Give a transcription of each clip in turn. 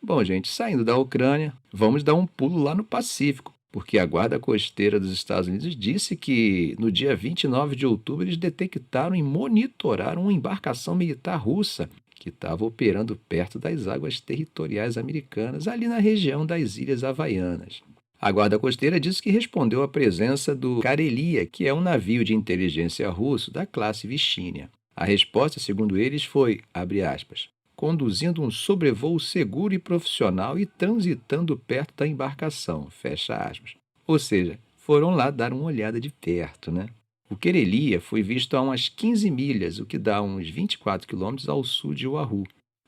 Bom, gente, saindo da Ucrânia, vamos dar um pulo lá no Pacífico, porque a Guarda Costeira dos Estados Unidos disse que no dia 29 de outubro eles detectaram e monitoraram uma embarcação militar russa que estava operando perto das águas territoriais americanas, ali na região das Ilhas Havaianas. A Guarda Costeira disse que respondeu à presença do Karelia, que é um navio de inteligência russo da classe Vishinya. A resposta, segundo eles, foi, abre aspas, conduzindo um sobrevoo seguro e profissional e transitando perto da embarcação, fecha aspas. Ou seja, foram lá dar uma olhada de perto, né? O Querelia foi visto a umas 15 milhas, o que dá uns 24 quilômetros ao sul de Oahu.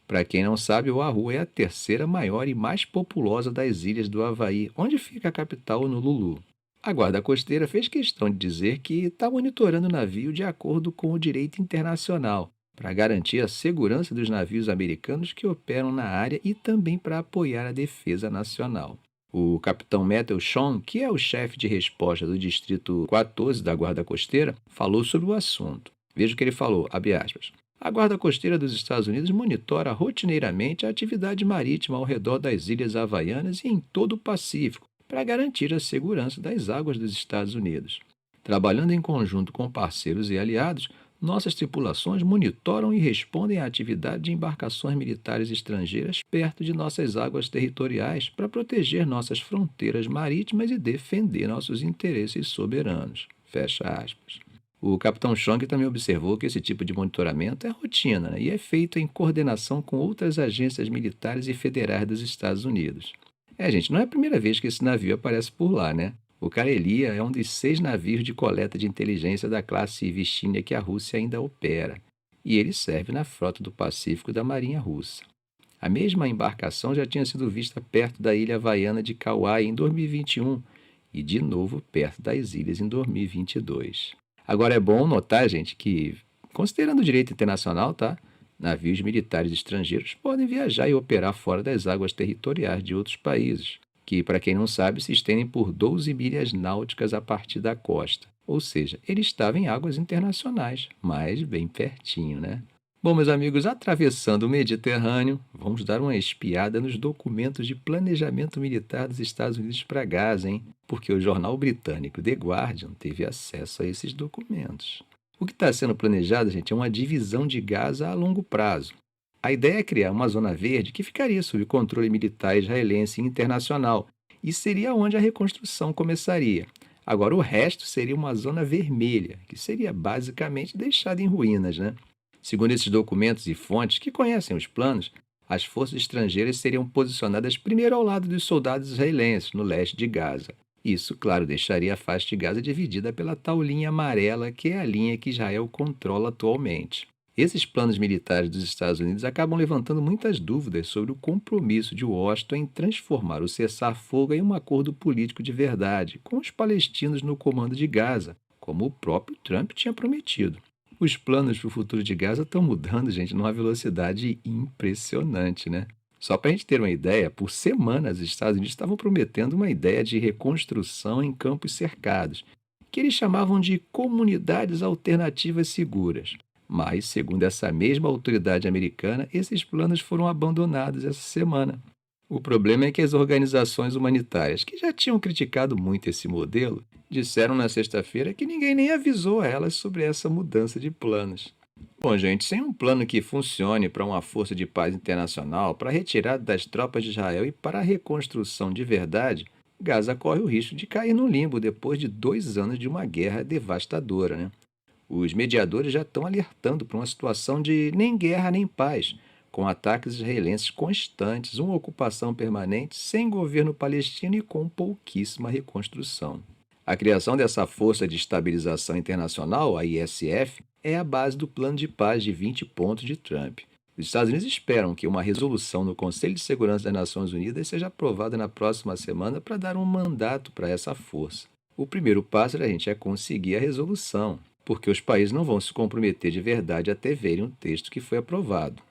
Para quem não sabe, Oahu é a terceira maior e mais populosa das ilhas do Havaí, onde fica a capital Honolulu. A Guarda Costeira fez questão de dizer que está monitorando o navio de acordo com o direito internacional, para garantir a segurança dos navios americanos que operam na área e também para apoiar a defesa nacional. O capitão Matthew Sean, que é o chefe de resposta do Distrito 14 da Guarda Costeira, falou sobre o assunto. Veja o que ele falou, abre aspas. A Guarda Costeira dos Estados Unidos monitora rotineiramente a atividade marítima ao redor das Ilhas Havaianas e em todo o Pacífico, para garantir a segurança das águas dos Estados Unidos. Trabalhando em conjunto com parceiros e aliados, nossas tripulações monitoram e respondem à atividade de embarcações militares estrangeiras perto de nossas águas territoriais para proteger nossas fronteiras marítimas e defender nossos interesses soberanos. Fecha aspas. O capitão Chong também observou que esse tipo de monitoramento é rotina, né, e é feito em coordenação com outras agências militares e federais dos Estados Unidos. Gente, não é a primeira vez que esse navio aparece por lá, né? O Karelia é um dos 6 navios de coleta de inteligência da classe Vishinya que a Rússia ainda opera, e ele serve na frota do Pacífico da Marinha Russa. A mesma embarcação já tinha sido vista perto da ilha havaiana de Kauai em 2021 e de novo perto das ilhas em 2022. Agora é bom notar, gente, que, considerando o direito internacional, tá? Navios militares estrangeiros podem viajar e operar fora das águas territoriais de outros países, que, para quem não sabe, se estendem por 12 milhas náuticas a partir da costa. Ou seja, ele estava em águas internacionais, mas bem pertinho, né? Bom, meus amigos, atravessando o Mediterrâneo, vamos dar uma espiada nos documentos de planejamento militar dos Estados Unidos para Gaza, hein? Porque o jornal britânico The Guardian teve acesso a esses documentos. O que está sendo planejado, gente, é uma divisão de Gaza a longo prazo. A ideia é criar uma zona verde que ficaria sob controle militar israelense e internacional, e seria onde a reconstrução começaria. Agora, o resto seria uma zona vermelha, que seria basicamente deixada em ruínas, né? Segundo esses documentos e fontes que conhecem os planos, as forças estrangeiras seriam posicionadas primeiro ao lado dos soldados israelenses, no leste de Gaza. Isso, claro, deixaria a faixa de Gaza dividida pela tal linha amarela, que é a linha que Israel controla atualmente. Esses planos militares dos Estados Unidos acabam levantando muitas dúvidas sobre o compromisso de Washington em transformar o cessar-fogo em um acordo político de verdade, com os palestinos no comando de Gaza, como o próprio Trump tinha prometido. Os planos para o futuro de Gaza estão mudando, gente, numa velocidade impressionante, né? Só para a gente ter uma ideia, por semanas os Estados Unidos estavam prometendo uma ideia de reconstrução em campos cercados, que eles chamavam de comunidades alternativas seguras. Mas, segundo essa mesma autoridade americana, esses planos foram abandonados essa semana. O problema é que as organizações humanitárias, que já tinham criticado muito esse modelo, disseram na sexta-feira que ninguém nem avisou a elas sobre essa mudança de planos. Bom, gente, sem um plano que funcione para uma força de paz internacional, para a retirada das tropas de Israel e para a reconstrução de verdade, Gaza corre o risco de cair no limbo depois de 2 anos de uma guerra devastadora, né? Os mediadores já estão alertando para uma situação de nem guerra nem paz, com ataques israelenses constantes, uma ocupação permanente, sem governo palestino e com pouquíssima reconstrução. A criação dessa Força de Estabilização Internacional, a ISF, é a base do plano de paz de 20 pontos de Trump. Os Estados Unidos esperam que uma resolução no Conselho de Segurança das Nações Unidas seja aprovada na próxima semana para dar um mandato para essa força. O primeiro passo, gente, é conseguir a resolução, porque os países não vão se comprometer de verdade até verem um texto que foi aprovado.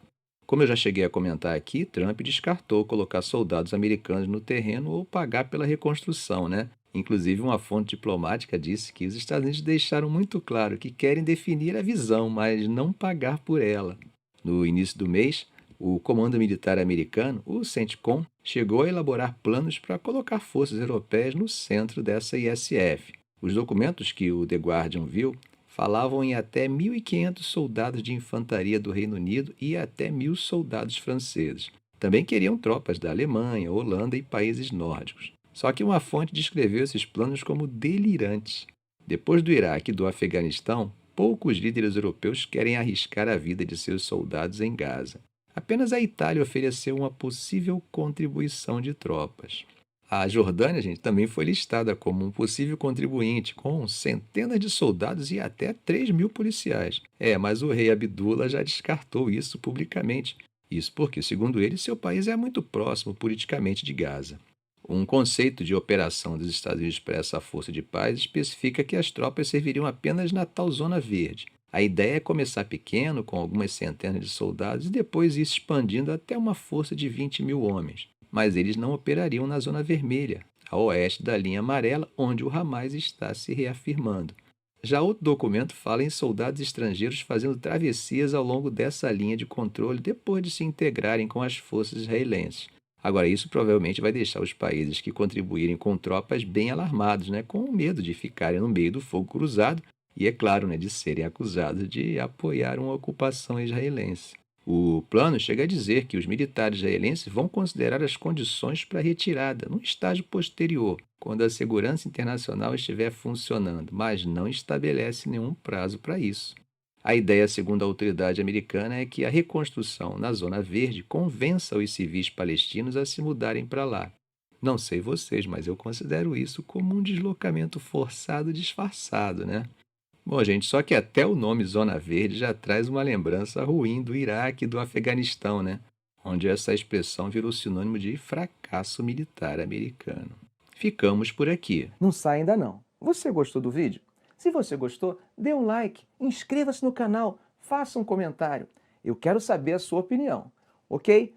Como eu já cheguei a comentar aqui, Trump descartou colocar soldados americanos no terreno ou pagar pela reconstrução, né? Inclusive, uma fonte diplomática disse que os Estados Unidos deixaram muito claro que querem definir a visão, mas não pagar por ela. No início do mês, O Comando Militar Americano, o CENTCOM, chegou a elaborar planos para colocar forças europeias no centro dessa ISF. Os documentos que o The Guardian viu falavam em até 1.500 soldados de infantaria do Reino Unido e até 1.000 soldados franceses. Também queriam tropas da Alemanha, Holanda e países nórdicos. Só que uma fonte descreveu esses planos como delirantes. Depois do Iraque e do Afeganistão, poucos líderes europeus querem arriscar a vida de seus soldados em Gaza. Apenas a Itália ofereceu uma possível contribuição de tropas. A Jordânia, gente, também foi listada como um possível contribuinte, com centenas de soldados e até 3.000 policiais. Mas o rei Abdullah já descartou isso publicamente. Isso porque, segundo ele, seu país é muito próximo politicamente de Gaza. Um conceito de operação dos Estados Unidos para essa força de paz especifica que as tropas serviriam apenas na tal zona verde. A ideia é começar pequeno, com algumas centenas de soldados, e depois ir expandindo até uma força de 20.000 homens. Mas eles não operariam na zona vermelha, a oeste da linha amarela, onde o Hamas está se reafirmando. Já outro documento fala em soldados estrangeiros fazendo travessias ao longo dessa linha de controle depois de se integrarem com as forças israelenses. Agora, isso provavelmente vai deixar os países que contribuírem com tropas bem alarmados, com medo de ficarem no meio do fogo cruzado e, é claro, de serem acusados de apoiar uma ocupação israelense. O plano chega a dizer que os militares israelenses vão considerar as condições para a retirada num estágio posterior, quando a segurança internacional estiver funcionando, mas não estabelece nenhum prazo para isso. A ideia, segundo a autoridade americana, é que a reconstrução na Zona Verde convença os civis palestinos a se mudarem para lá. Não sei vocês, mas eu considero isso como um deslocamento forçado disfarçado, Bom, gente, só que até o nome Zona Verde já traz uma lembrança ruim do Iraque e do Afeganistão, Onde essa expressão virou sinônimo de fracasso militar americano. Ficamos por aqui. Não sai ainda não. Você gostou do vídeo? Se você gostou, dê um like, inscreva-se no canal, faça um comentário. Eu quero saber a sua opinião, ok?